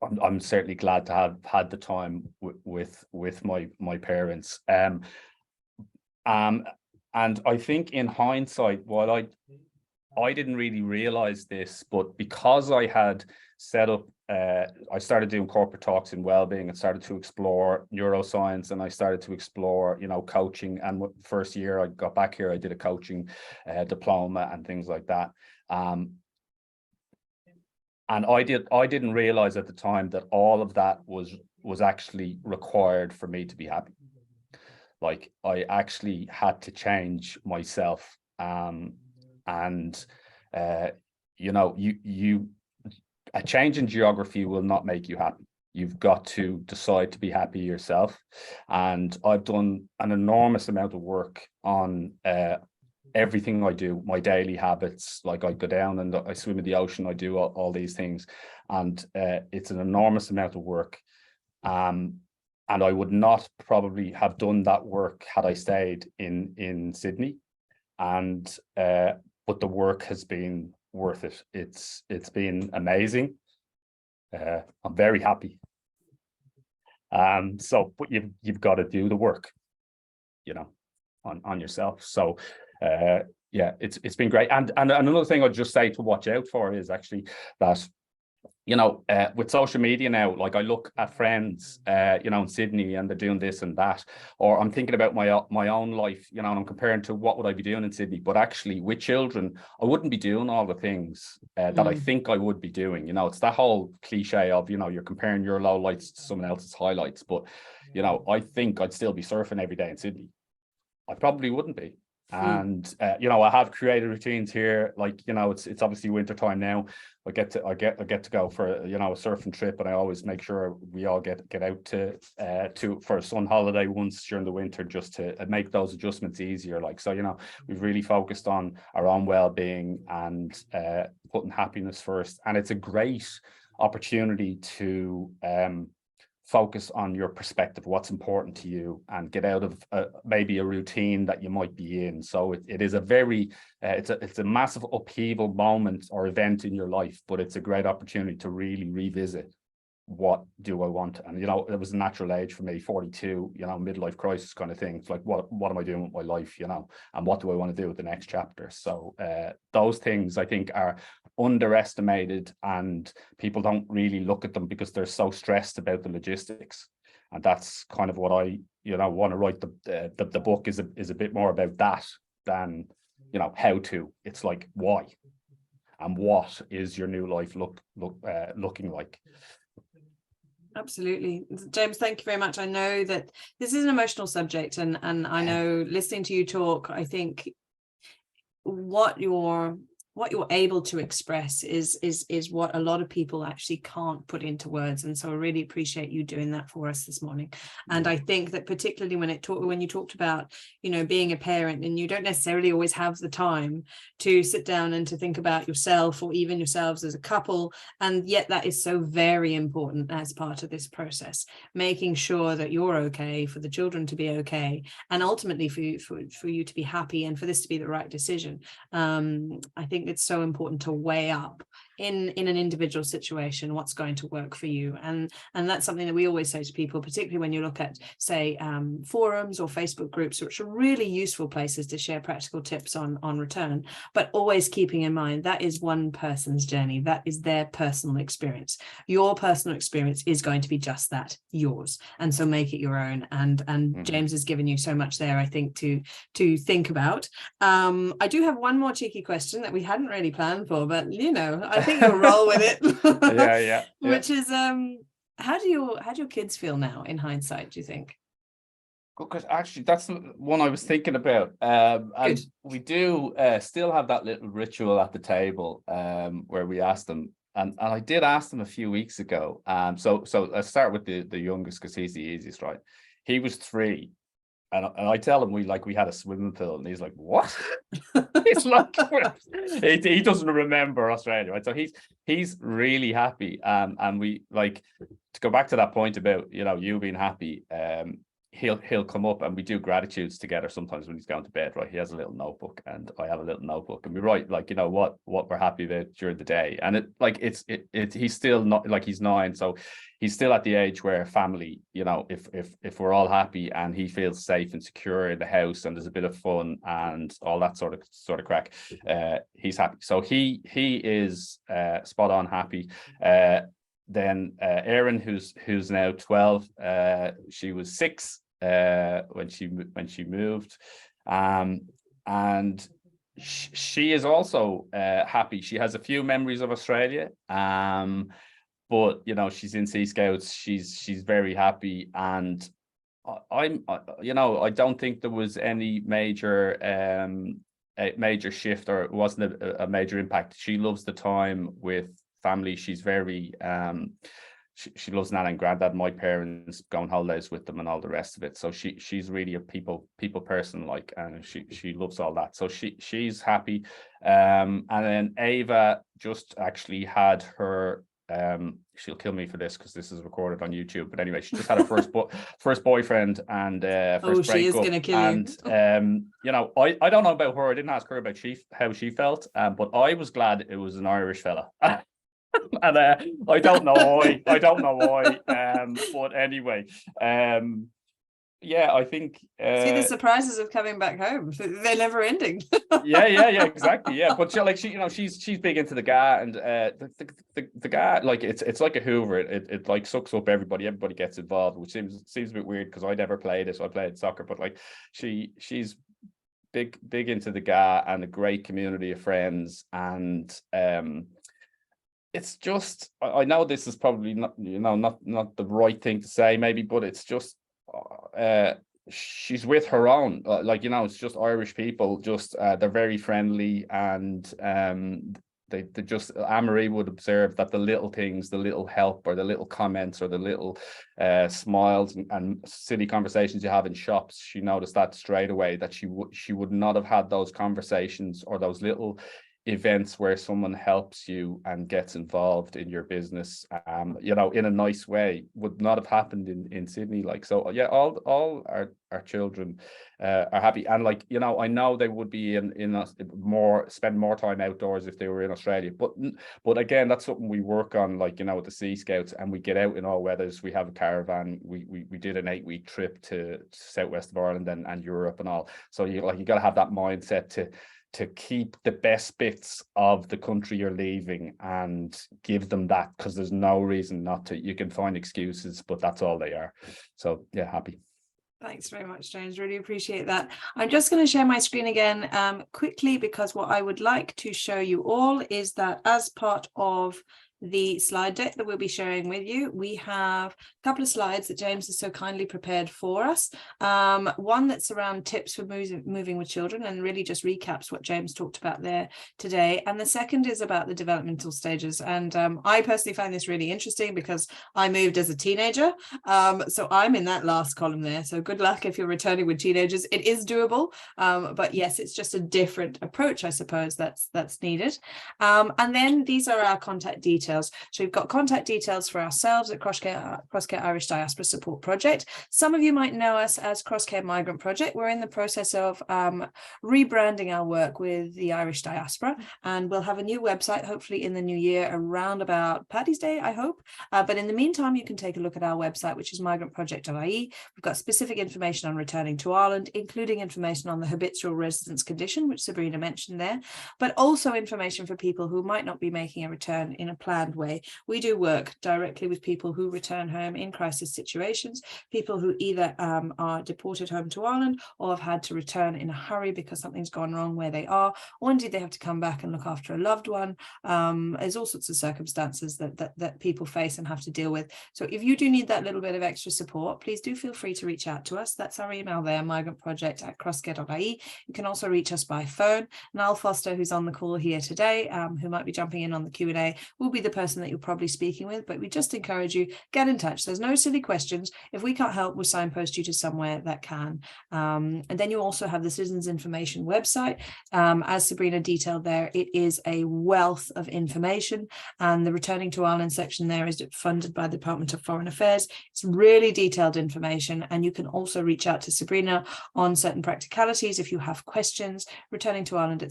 I'm certainly glad to have had the time with my parents. And I think in hindsight, while I didn't really realize this, but because I had set up, I started doing corporate talks in wellbeing and started to explore neuroscience, and I started to explore, coaching. And first year I got back here, I did a coaching diploma and things like that. And I didn't realize at the time that all of that was actually required for me to be happy. Like, I actually had to change myself. A change in geography will not make you happy. You've got to decide to be happy yourself. And I've done an enormous amount of work on everything I do, my daily habits. Like, I go down and I swim in the ocean, I do all these things. And it's an enormous amount of work. And I would not probably have done that work had I stayed in Sydney. And but the work has been worth it. It's been amazing. I'm very happy. So, but you've got to do the work, on yourself. So it's been great. And another thing I'd just say to watch out for is actually that, with social media now, like, I look at friends, in Sydney, and they're doing this and that, or I'm thinking about my own life, and I'm comparing to what would I be doing in Sydney. But actually, with children, I wouldn't be doing all the things that I think I would be doing. It's that whole cliche of, you're comparing your lowlights to someone else's highlights. But, I think I'd still be surfing every day in Sydney. I probably wouldn't be. And I have created routines here, like, it's obviously winter time now. I get to go for a surfing trip, and I always make sure we all get out to for a sun holiday once during the winter, just to make those adjustments easier. Like, so we've really focused on our own well-being and putting happiness first, and it's a great opportunity to focus on your perspective, what's important to you, and get out of maybe a routine that you might be in. So it is a very, it's a massive upheaval moment or event in your life, but it's a great opportunity to really revisit, what do I want? And, it was a natural age for me, 42, midlife crisis kind of thing. It's like, what am I doing with my life, and what do I want to do with the next chapter? So those things, I think, are underestimated, and people don't really look at them because they're so stressed about the logistics. And that's kind of what I want to write. The book is a bit more about that than how to. It's like, why and what is your new life looking like. Absolutely. James, thank you very much. I know that this is an emotional subject, and I know, listening to you talk, I think what you're able to express is what a lot of people actually can't put into words. And so I really appreciate you doing that for us this morning. And I think that particularly when you talked about, being a parent, and you don't necessarily always have the time to sit down and to think about yourself, or even yourselves as a couple. And yet that is so very important as part of this process, making sure that you're okay, for the children to be okay, and ultimately for you to be happy, and for this to be the right decision. I think it's so important to weigh up in an individual situation what's going to work for you, and that's something that we always say to people, particularly when you look at, say, forums or Facebook groups, which are really useful places to share practical tips on return, but always keeping in mind that is one person's journey, that is their personal experience. Your personal experience is going to be just that, yours, and so make it your own. And James has given you so much there, I think, to think about. I do have one more cheeky question that we hadn't really planned for, but I think you'll roll with it. yeah. Which is, how do your kids feel now in hindsight, do you think? Because actually, that's the one I was thinking about. And Good. we do still have that little ritual at the table where we ask them. And I did ask them a few weeks ago. So let's start with the youngest because he's the easiest, right? He was 3. And I tell him we had a swimming pool, and he's like, "What?" He's like, he doesn't remember Australia, right? So he's really happy. And we like to go back to that point about you being happy. He'll come up and we do gratitudes together sometimes when he's going to bed, right? He has a little notebook and I have a little notebook, and we write what we're happy about during the day. And he's still not, like, he's 9, so he's still at the age where family, if we're all happy and he feels safe and secure in the house and there's a bit of fun and all that sort of crack, he's happy. So he is spot on happy. Then Erin, who's now 12, she was 6 when she moved, and she is also happy. She has a few memories of Australia, but she's in Sea Scouts. She's very happy, and I don't think there was any major shift, or it wasn't a major impact. She loves the time with family. She's very she loves Nana and Granddad, my parents, going holidays with them and all the rest of it. So she's really a people person, like, and she loves all that. So she's happy. And then Ava just actually had her she'll kill me for this because this is recorded on YouTube, but anyway, she just had her first boyfriend and first breakup. She is gonna kill you. I don't know about her. I didn't ask her about how she felt, but I was glad it was an Irish fella. And I don't know why. But anyway, yeah, I think see the surprises of coming back home. They're never ending. yeah, exactly. Yeah, but she's big into the GA, and the GA, like, it's like a Hoover. It like sucks up everybody. Everybody gets involved, which seems a bit weird because I never played it. So I played soccer, but like she's big into the GA and a great community of friends. And it's just, I know this is probably not the right thing to say maybe, but it's just she's with her own, it's just Irish people, just they're very friendly, and they just, Anne-Marie would observe that the little things, the little help or the little comments or the little smiles and silly conversations you have in shops, she noticed that straight away, that she would not have had those conversations or those little events where someone helps you and gets involved in your business in a nice way, would not have happened in Sydney. Like, so yeah, all our children are happy, and I know they would be spend more time outdoors if they were in Australia, but again, that's something we work on, with the Sea Scouts, and we get out in all weathers. We have a caravan. We did an 8-week trip to southwest of Ireland and Europe and all, so you got to have that mindset to keep the best bits of the country you're leaving and give them that, because there's no reason not to. You can find excuses, but that's all they are. So yeah, happy. Thanks very much, James. Really appreciate that. I'm just going to share my screen again quickly, because what I would like to show you all is that as part of the slide deck that we'll be sharing with you, we have a couple of slides that James has so kindly prepared for us. One that's around tips for moving with children and really just recaps what James talked about there today. And the second is about the developmental stages. And I personally find this really interesting because I moved as a teenager. So I'm in that last column there. So good luck if you're returning with teenagers. It is doable. But yes, it's just a different approach, I suppose, that's needed. And then these are our contact details. So we've got contact details for ourselves at Crosscare Irish Diaspora Support Project. Some of you might know us as Crosscare Migrant Project. We're in the process of rebranding our work with the Irish Diaspora, and we'll have a new website hopefully in the new year, around about Paddy's Day, I hope. But in the meantime, you can take a look at our website, which is migrantproject.ie. We've got specific information on returning to Ireland, including information on the habitual residence condition, which Sabrina mentioned there, but also information for people who might not be making a return in a planned planned way. We do work directly with people who return home in crisis situations, people who either are deported home to Ireland or have had to return in a hurry because something's gone wrong where they are, or indeed they have to come back and look after a loved one. There's all sorts of circumstances that people face and have to deal with. So if you do need that little bit of extra support, please do feel free to reach out to us. That's our email there, migrantproject@crosscare.ie. You can also reach us by phone. Niall Foster, who's on the call here today, who might be jumping in on the Q&A, will be the person that you're probably speaking with, but we just encourage you, get in touch. There's no silly questions. If we can't help, we'll signpost you to somewhere that can. And then you also have the Citizens Information website. As Sabrina detailed there, it is a wealth of information, and the Returning to Ireland section there is funded by the Department of Foreign Affairs. It's really detailed information, and you can also reach out to Sabrina on certain practicalities if you have questions. Returning to Ireland at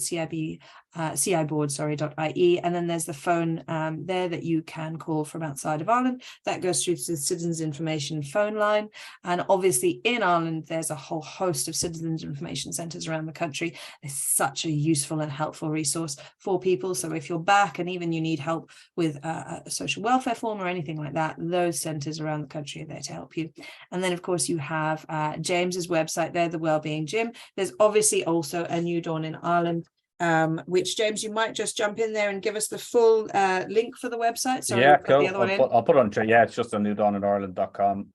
ciboard.ie, and then there's the phone there that you can call from outside of Ireland. That goes through to the Citizens Information phone line, and obviously in Ireland there's a whole host of Citizens Information centres around the country. It's such a useful and helpful resource for people. So if you're back and even you need help with a social welfare form or anything like that, those centres around the country are there to help you. And then of course you have James's website there, the Wellbeing Gym. There's obviously also a New Dawn in Ireland, which James, you might just jump in there and give us the full link for the website. So yeah, cool. the other one I'll put it on. Yeah, it's just on newdawnireland.com.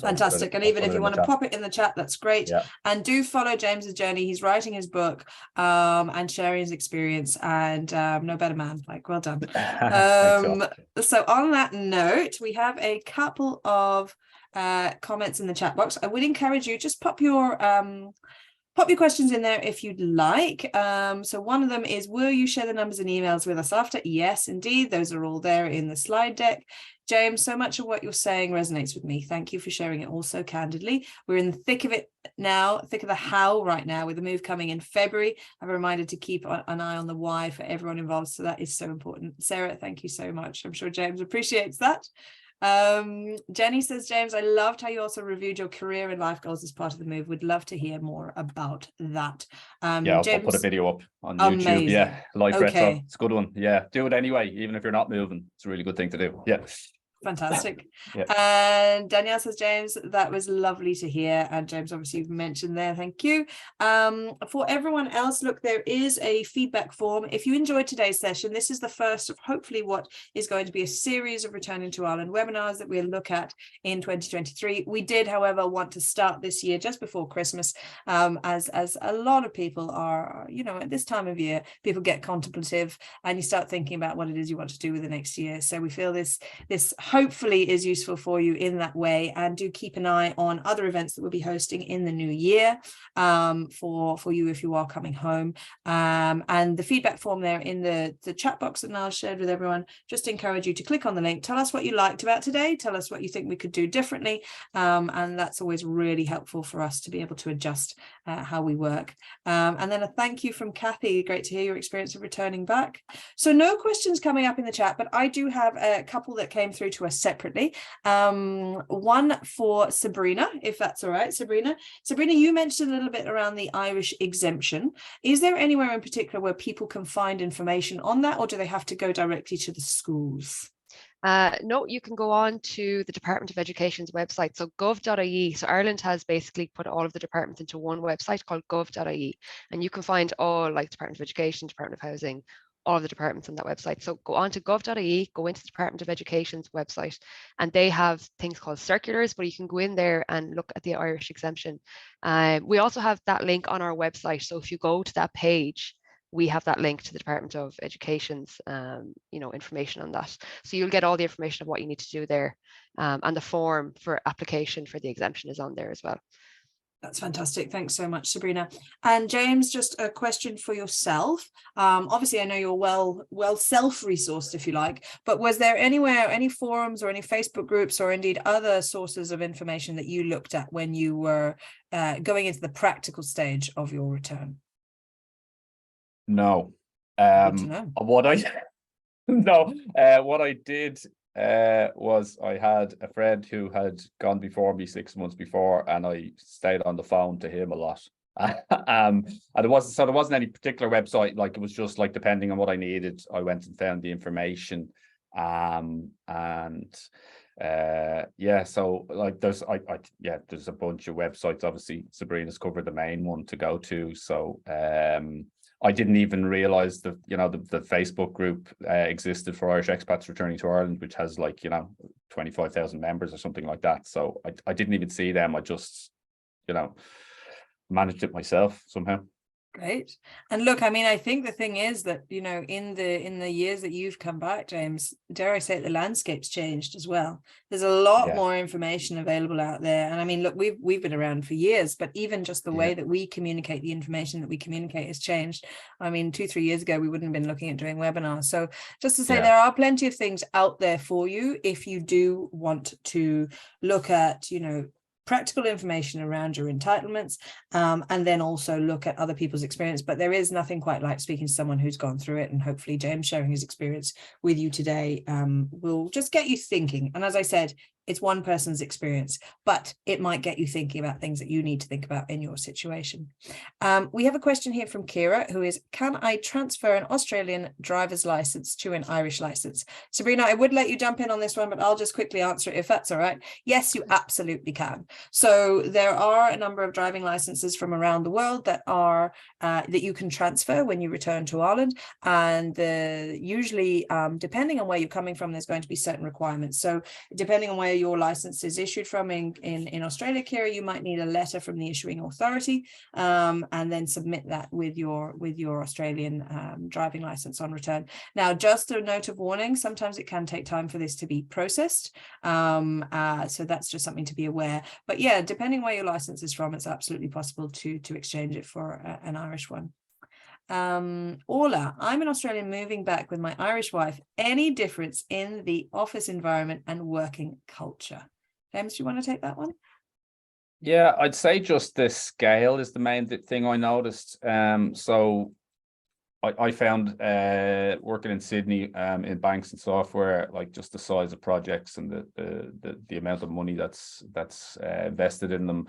Fantastic. And even if you want to pop it in the chat, that's great. Yeah. And do follow James's journey. He's writing his book and sharing his experience, and no better man. Like, well done. So on that note, we have a couple of comments in the chat box. I would encourage you, just pop your questions in there if you'd like. So one of them is, will you share the numbers and emails with us after? Yes, indeed. Those are all there in the slide deck. James, so much of what you're saying resonates with me. Thank you for sharing it all so candidly. We're in the thick of it now, thick of the how right now, with the move coming in February. I'm reminded to keep an eye on the why for everyone involved. So that is so important. Sarah, thank you so much. I'm sure James appreciates that. Jenny says, James, I loved how you also reviewed your career and life goals as part of the move. Would love to hear more about that. Yeah, James, I'll put a video up on amazing. YouTube. Yeah, live retro. Okay. It's a good one. Yeah, do it anyway, even if you're not moving. It's a really good thing to do. Yeah. Fantastic. Yeah. And Danielle says, James, that was lovely to hear. And James, obviously you've mentioned there, thank you. For everyone else, look, there is a feedback form. If you enjoyed today's session, this is the first of hopefully what is going to be a series of Returning to Ireland webinars that we'll look at in 2023. We did, however, want to start this year just before Christmas, as a lot of people are, you know, at this time of year, people get contemplative and you start thinking about what it is you want to do with the next year. So we feel this hopefully is useful for you in that way, and do keep an eye on other events that we'll be hosting in the new year for you if you are coming home. And the feedback form there in the chat box that Niall shared with everyone, just encourage you to click on the link, tell us what you liked about today, tell us what you think we could do differently, and that's always really helpful for us to be able to adjust how we work. And then a thank you from Kathy. Great to hear your experience of returning back. So no questions coming up in the chat, but I do have a couple that came through to us separately. One for Sabrina, if that's all right. Sabrina, you mentioned a little bit around the Irish exemption. Is there anywhere in particular where people can find information on that, or do they have to go directly to the schools? No, you can go on to the Department of Education's website, so gov.ie. So Ireland has basically put all of the departments into one website called gov.ie, and you can find all, like, Department of Education, Department of Housing, all of the departments on that website. So go on to gov.ie, go into the Department of Education's website, and they have things called circulars, but you can go in there and look at the Irish exemption. We also have that link on our website. So if you go to that page, we have that link to the Department of Education's information on that. So you'll get all the information of what you need to do there. And the form for application for the exemption is on there as well. That's fantastic. Thanks so much, Sabrina. And James, just a question for yourself. Obviously, I know you're well self-resourced, if you like, but was there anywhere, any forums or any Facebook groups or indeed other sources of information that you looked at when you were going into the practical stage of your return? No. Good to know. What I did was I had a friend who had gone before me 6 months before, and I stayed on the phone to him a lot. And there wasn't any particular website. Like, it was just like, depending on what I needed, I went and found the information. And yeah, so like there's there's a bunch of websites. Obviously Sabrina's covered the main one to go to. So I didn't even realize that, you know, the Facebook group existed for Irish expats returning to Ireland, which has, like, you know, 25,000 members or something like that. So I didn't even see them. I just, you know, managed it myself somehow. Great. And look, I mean, I think the thing is that, you know, in the years that you've come back, James, dare I say it, the landscape's changed as well. There's a lot more information available out there. And I mean, look, we've been around for years, but even just the way that we communicate, the information that we communicate has changed. I mean, 2-3 years ago, we wouldn't have been looking at doing webinars. So just to say, there are plenty of things out there for you if you do want to look at, you know, practical information around your entitlements, and then also look at other people's experience. But there is nothing quite like speaking to someone who's gone through it, and hopefully James sharing his experience with you today will just get you thinking. And as I said, it's one person's experience, but it might get you thinking about things that you need to think about in your situation. We have a question here from Kira, who is, can I transfer an Australian driver's license to an Irish license? Sabrina, I would let you jump in on this one, but I'll just quickly answer it if that's all right. Yes, you absolutely can. So there are a number of driving licenses from around the world that are that you can transfer when you return to Ireland. And usually, depending on where you're coming from, there's going to be certain requirements. So depending on where your license is issued from in Australia, Kira, you might need a letter from the issuing authority, and then submit that with your Australian driving license on return. Now, just a note of warning, sometimes it can take time for this to be processed, so that's just something to be aware. But yeah, depending where your license is from, it's absolutely possible to exchange it for an Irish one. Orla, I'm an Australian moving back with my Irish wife. Any difference in the office environment and working culture? James, do you want to take that one? Yeah, I'd say just the scale is the main thing I noticed. So I found working in Sydney in banks and software, like just the size of projects and the amount of money that's invested in them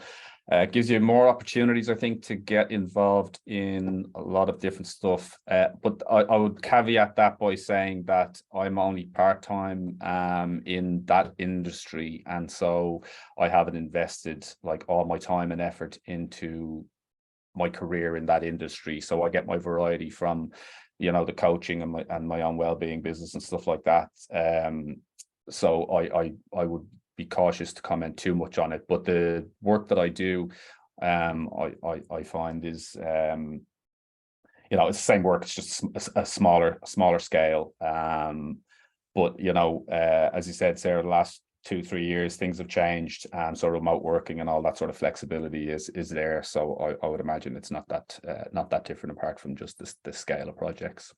gives you more opportunities, I think, to get involved in a lot of different stuff. But I would caveat that by saying that I'm only part-time in that industry, and so I haven't invested like all my time and effort into my career in that industry. So I get my variety from, you know, the coaching and my own well-being business and stuff like that. So I would be cautious to comment too much on it. But the work that I do, I find is, you know, it's the same work. It's just a smaller scale. But you know, as you said, Sarah, the last 2-3 years things have changed, so remote working and all that sort of flexibility is there. So I would imagine it's not that different, apart from just the scale of projects.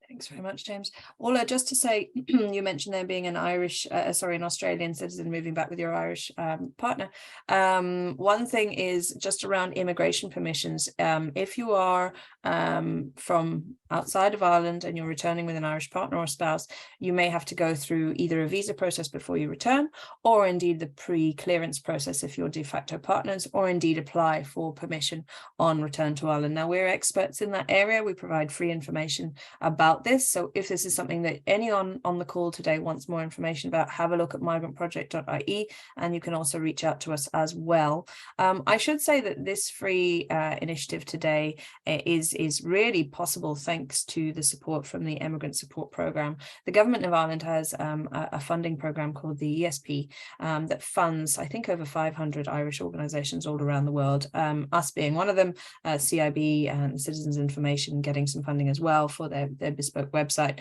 Thanks very much, James. Orla, just to say, you mentioned there being an an Australian citizen moving back with your Irish partner. One thing is just around immigration permissions. If you are from outside of Ireland and you're returning with an Irish partner or spouse, you may have to go through either a visa process before you return, or indeed the pre-clearance process if you're de facto partners, or indeed apply for permission on return to Ireland. Now, we're experts in that area. We provide free information about this. So if this is something that anyone on the call today wants more information about, have a look at migrantproject.ie, and you can also reach out to us as well. I should say that this free initiative today is really possible thanks to the support from the Emigrant Support Programme. The Government of Ireland has a funding programme called the ESP that funds, I think, over 500 Irish organisations all around the world, us being one of them, CIB and Citizens Information getting some funding as well for their bespoke website.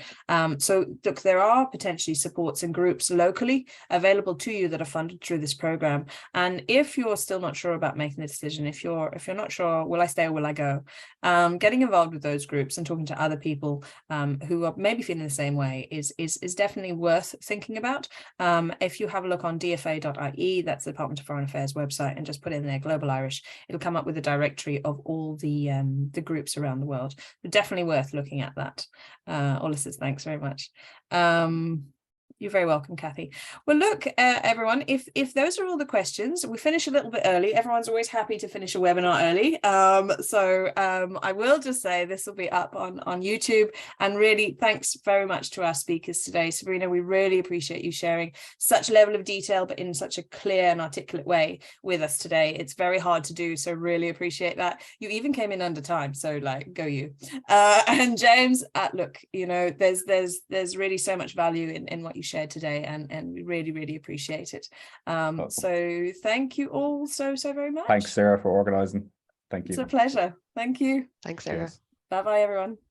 So look, there are potentially supports and groups locally available to you that are funded through this program. And if you're still not sure about making the decision, if you're not sure, will I stay or will I go, getting involved with those groups and talking to other people who are maybe feeling the same way is definitely worth thinking about. If you have a look on dfa.ie, that's the Department of Foreign Affairs website, and just put in there Global Irish, it'll come up with a directory of all the groups around the world. But definitely worth looking at that. Ola says thanks very much. You're very welcome, Kathy. Well, look, everyone, if those are all the questions, we finish a little bit early. Everyone's always happy to finish a webinar early. I will just say this will be up on YouTube. And really, thanks very much to our speakers today. Sabrina, we really appreciate you sharing such a level of detail, but in such a clear and articulate way with us today. It's very hard to do, so really appreciate that. You even came in under time, so like, go you. And James, look, you know, there's really so much value in what you shared today, and we really appreciate it. So thank you all so very much. Thanks, Sarah, for organizing. Thank you. It's a pleasure. Thank you. Thanks, Sarah. Yes. Bye everyone.